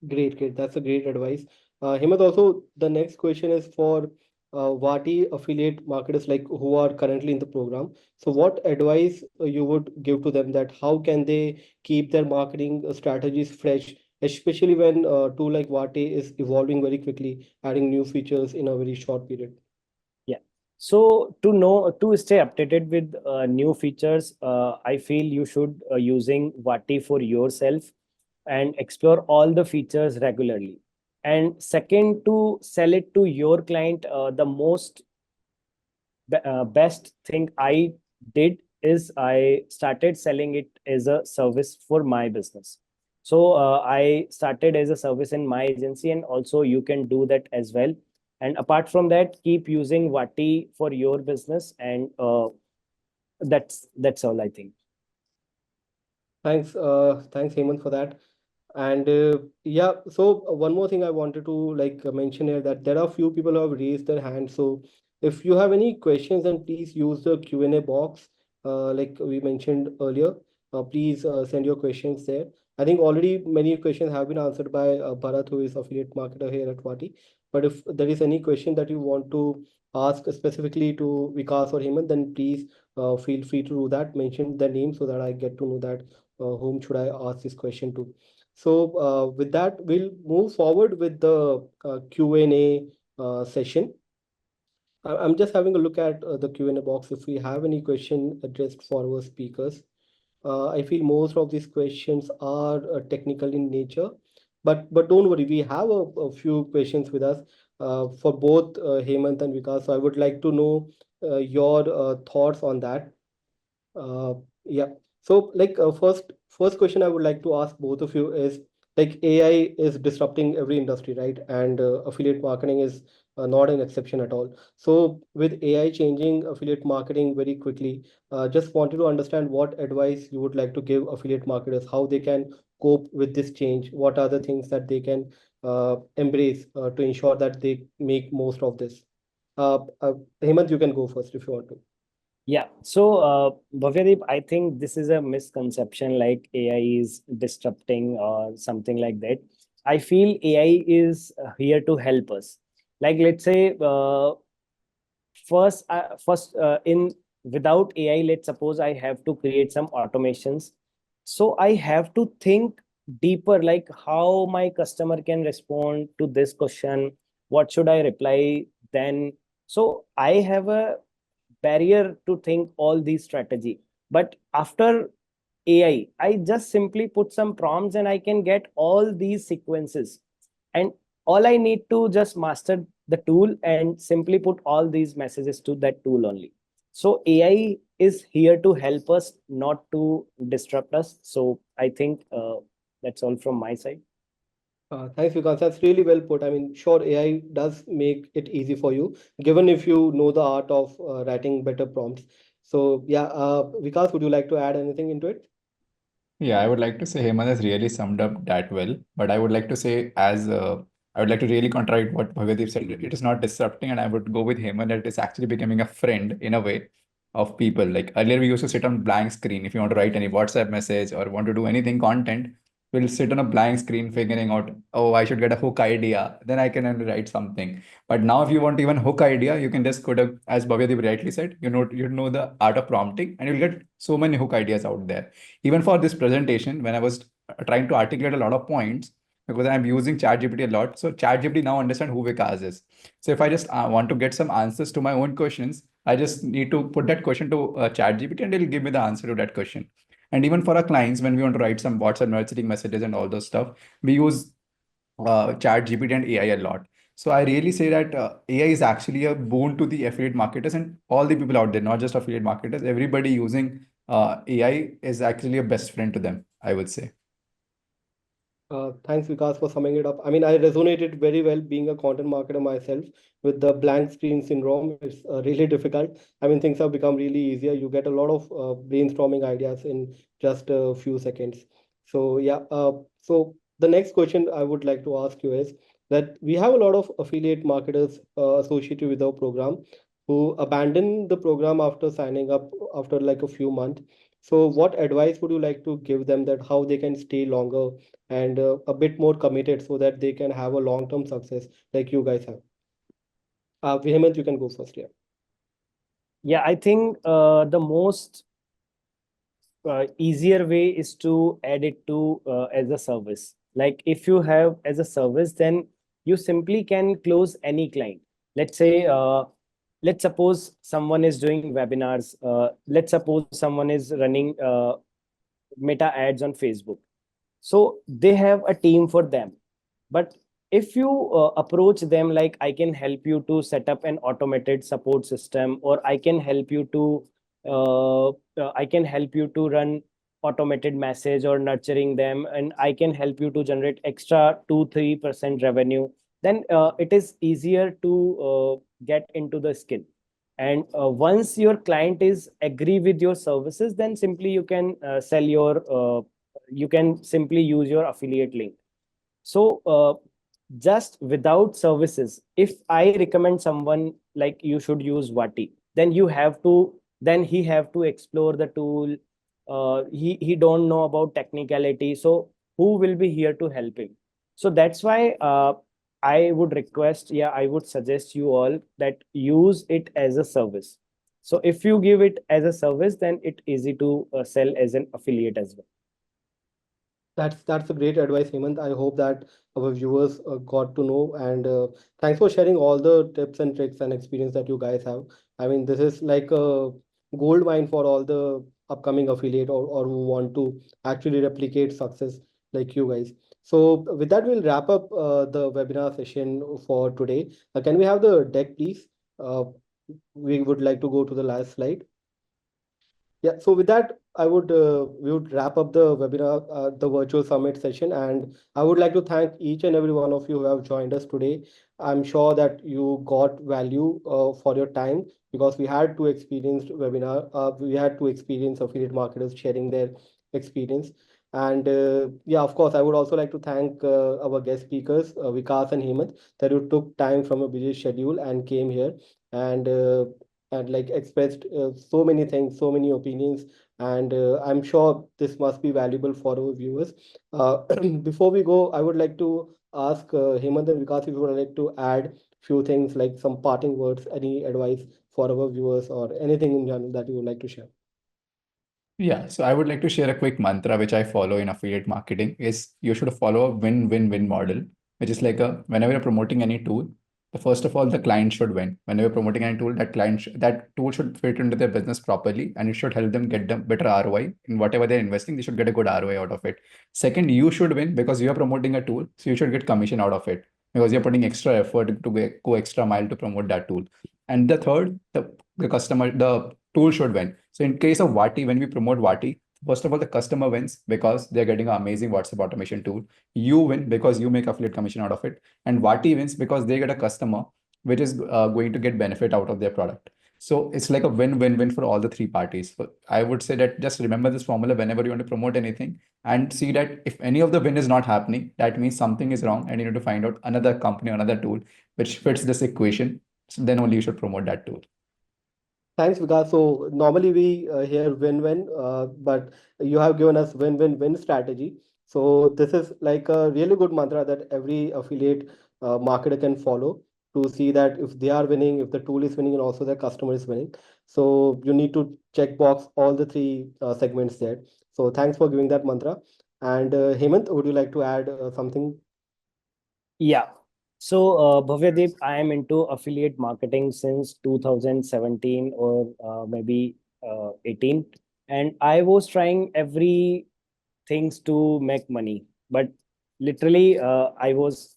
Great, great. That's a great advice. Hemant, also the next question is for Vati affiliate marketers like who are currently in the program. So what advice you would give to them that how can they keep their marketing strategies fresh, especially when tool like Vati is evolving very quickly, adding new features in a very short period? Yeah. So to stay updated with new features, I feel you should using Vati for yourself and explore all the features regularly. And second, to sell it to your client, the best thing I did is I started selling it as a service for my business. So I started as a service in my agency, and also you can do that as well. And apart from that, keep using Vati for your business, and that's all I think. Thanks, Hemant, for that. And yeah, so one more thing I wanted to mention here that there are few people who have raised their hands. So if you have any questions, then please use the Q&A box, like we mentioned earlier. Please send your questions there. I think already many questions have been answered by Bharat, who is affiliate marketer here at Wati. But if there is any question that you want to ask specifically to Vikas or Hemant, then please feel free to do that. Mention the name so that I get to know that whom should I ask this question to. So with that, we'll move forward with the Q&A session. I'm just having a look at the Q&A box if we have any question addressed for our speakers. I feel most of these questions are technical in nature, but don't worry, we have a few questions with us for both Hemant and Vikas. So I would like to know your thoughts on that. Uh, yeah. So first question I would like to ask both of you is like AI is disrupting every industry, right? And affiliate marketing is not an exception at all. So with AI changing affiliate marketing very quickly, just wanted to understand what advice you would like to give affiliate marketers, how they can cope with this change, what are the things that they can embrace to ensure that they make most of this. Uh, Hemant, you can go first if you want to. Yeah. So, Bhavyadeep, I think this is a misconception like AI is disrupting or something like that. I feel AI is here to help us. Like, let's say, first in without AI, let's suppose I have to create some automations. So I have to think deeper, like how my customer can respond to this question. What should I reply then? So I have a barrier to think all these strategy. But after AI, I just simply put some prompts and I can get all these sequences. And all I need to just master the tool and simply put all these messages to that tool only. So AI is here to help us, not to disrupt us. So I think that's all from my side. Thanks, Vikas. That's really well put. I mean, sure, AI does make it easy for you, given if you know the art of writing better prompts. So, yeah, Vikas, would you like to add anything into it? Yeah, I would like to say Hemant has really summed up that well. But I would like to say, I would like to really contradict what Bhagadev said. It is not disrupting, and I would go with Hemant that it is actually becoming a friend in a way of people. Like earlier, we used to sit on blank screen. If you want to write any WhatsApp message or want to do anything content, we'll sit on a blank screen figuring out, oh, I should get a hook idea. Then I can only write something. But now, if you want even hook idea, you can just go to, as Bhagadev rightly said, you know the art of prompting, and you'll get so many hook ideas out there. Even for this presentation, when I was trying to articulate a lot of points, because I'm using ChatGPT a lot, so ChatGPT now understand who Vikas is. So if I just want to get some answers to my own questions, I just need to put that question to ChatGPT, and it'll give me the answer to that question. And even for our clients, when we want to write some WhatsApp nurturing messages and all those stuff, we use ChatGPT and AI a lot. So I really say that AI is actually a boon to the affiliate marketers and all the people out there, not just affiliate marketers. Everybody using AI is actually a best friend to them, I would say. Thanks, Vikas, for summing it up. I mean, I resonated very well being a content marketer myself with the blank screen syndrome. It's really difficult. I mean, things have become really easier. You get a lot of brainstorming ideas in just a few seconds. So, yeah. So, the next question I would like to ask you is that we have a lot of affiliate marketers associated with our program who abandon the program after signing up after like a few months. So, what advice would you like to give them that how they can stay longer and a bit more committed so that they can have a long-term success like you guys have. Hemant, you can go first. Yeah. Yeah, I think the most easier way is to add it to as a service. Like if you have as a service, then you simply can close any client. Let's say, let's suppose someone is doing webinars. Let's suppose someone is running meta ads on Facebook. So they have a team for them. But if you approach them like, I can help you to set up an automated support system, or I can help you to I can help you to run automated message or nurturing them, and I can help you to generate extra 2-3% revenue, then it is easier to get into the skill. And once your client is agree with your services, then simply you can sell your you can simply use your affiliate link. So just without services, if I recommend someone like you should use Wati, then you have to, then he have to explore the tool. He don't know about technicality. So who will be here to help him? So that's why I would request, yeah, I would suggest you all that use it as a service. So if you give it as a service, then it easy to sell as an affiliate as well. That's a great advice, Hemant. I hope that our viewers got to know, and thanks for sharing all the tips and tricks and experience that you guys have. I mean, this is like a gold mine for all the upcoming affiliate, or who want to actually replicate success like you guys. So with that, we'll wrap up the webinar session for today. Can we have the deck, please? We would like to go to the last slide. Yeah, so with that, we would wrap up the webinar, the virtual summit session, and I would like to thank each and every one of you who have joined us today. I'm sure that you got value for your time, because we had two experienced webinar. We had two experienced affiliate marketers sharing their experience. And yeah, of course, I would also like to thank our guest speakers, Vikas and Hemant, that you took time from a busy schedule and came here and like expressed so many things, so many opinions, and I'm sure this must be valuable for our viewers. Uh, before we go, I would like to ask Hemant and Vikas if you would like to add few things, like some parting words, any advice for our viewers, or anything in general that you would like to share. Yeah, so I would like to share a quick mantra which I follow in affiliate marketing is you should follow a win-win-win model, which is like a whenever you're promoting any tool, the first of all the client should win. Whenever you're promoting any tool, that tool should fit into their business properly and it should help them get them better ROI in whatever they're investing. They should get a good ROI out of it. Second, you should win because you are promoting a tool, so you should get commission out of it because you're putting extra effort to go extra mile to promote that tool. And the third, the tool should win. So in case of Wati, when we promote Wati, first of all, the customer wins because they're getting an amazing WhatsApp automation tool. You win because you make affiliate commission out of it. And Wati wins because they get a customer which is going to get benefit out of their product. So it's like a win-win-win for all the three parties. So I would say that just remember this formula whenever you want to promote anything and see that if any of the win is not happening, that means something is wrong and you need to find out another company, another tool which fits this equation. So then only you should promote that tool. Thanks, Vikas. So normally we hear win-win, but you have given us win-win-win strategy. So this is like a really good mantra that every affiliate marketer can follow to see that if they are winning, if the tool is winning, and also the customer is winning. So you need to check box all the three segments there. So thanks for giving that mantra. And Hemant, would you like to add something? Yeah. So, Bhavyadeep, I am into affiliate marketing since 2017 or maybe 18. And I was trying every things to make money. But literally, I was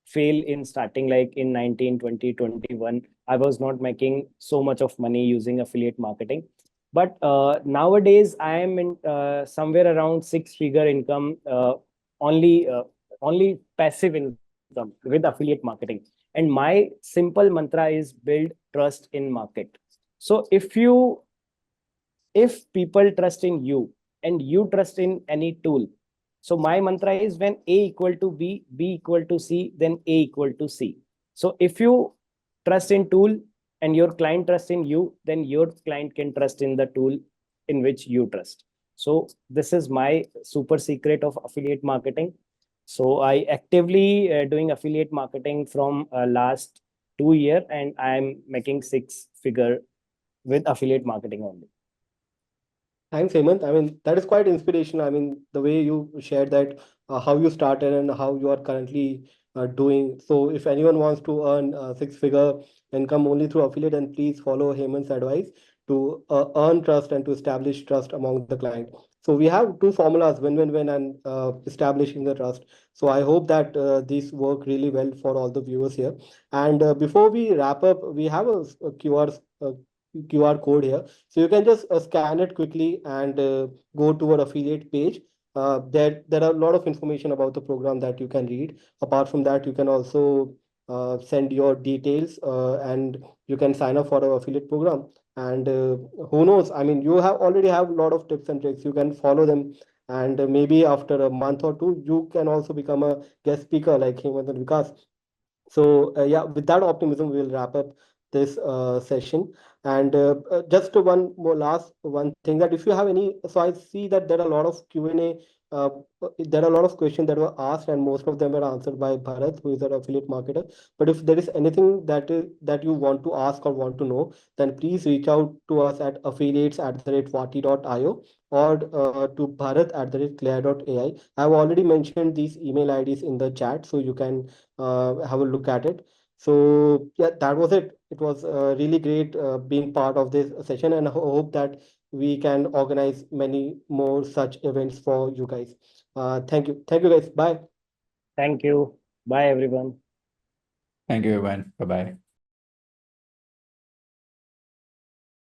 fail in starting like in 19, 20, 21. I was not making so much of money using affiliate marketing. But nowadays, I am in somewhere around six-figure income, only passive income with affiliate marketing. And my simple mantra is build trust in market. So if people trust in you and you trust in any tool, so my mantra is when A equal to B equal to C, then A equal to C. So if you trust in tool and your client trusts in you, then your client can trust in the tool in which you trust. So this is my super secret of affiliate marketing. So I actively doing affiliate marketing from last 2 year, and I'm making six-figure with affiliate marketing only. Thanks, Hemant. I mean, that is quite inspirational. I mean, the way you shared that, how you started and how you are currently doing. So, if anyone wants to earn six-figure income only through affiliate, then please follow Hemant's advice to earn trust and to establish trust among the client. So, we have two formulas: win-win-win and establishing the trust. So, I hope that these work really well for all the viewers here. And before we wrap up, we have a QR code here, so you can just scan it quickly and go to our affiliate page. There are a lot of information about the program that you can read. Apart from that, you can also send your details and you can sign up for our affiliate program. And who knows? I mean, you have already have a lot of tips and tricks. You can follow them, and maybe after a month or two, you can also become a guest speaker like Hemant and Vikas. So yeah, with that optimism, we'll wrap up this session. And just one more last one thing, that if you have any, so I see that there are a lot of Q&A. Uh, there are a lot of questions that were asked, and most of them were answered by Bharat, who is an affiliate marketer. But if there is anything that you want to ask or want to know, then please reach out to us at affiliates@wati.io or to bharat@clear.ai. I've already mentioned these email IDs in the chat, so you can have a look at it. So yeah, that was it. It was really great being part of this session, and I hope that we can organize many more such events for you guys. Thank you guys. Bye. Thank you. Bye, everyone. Thank you, everyone. Bye bye.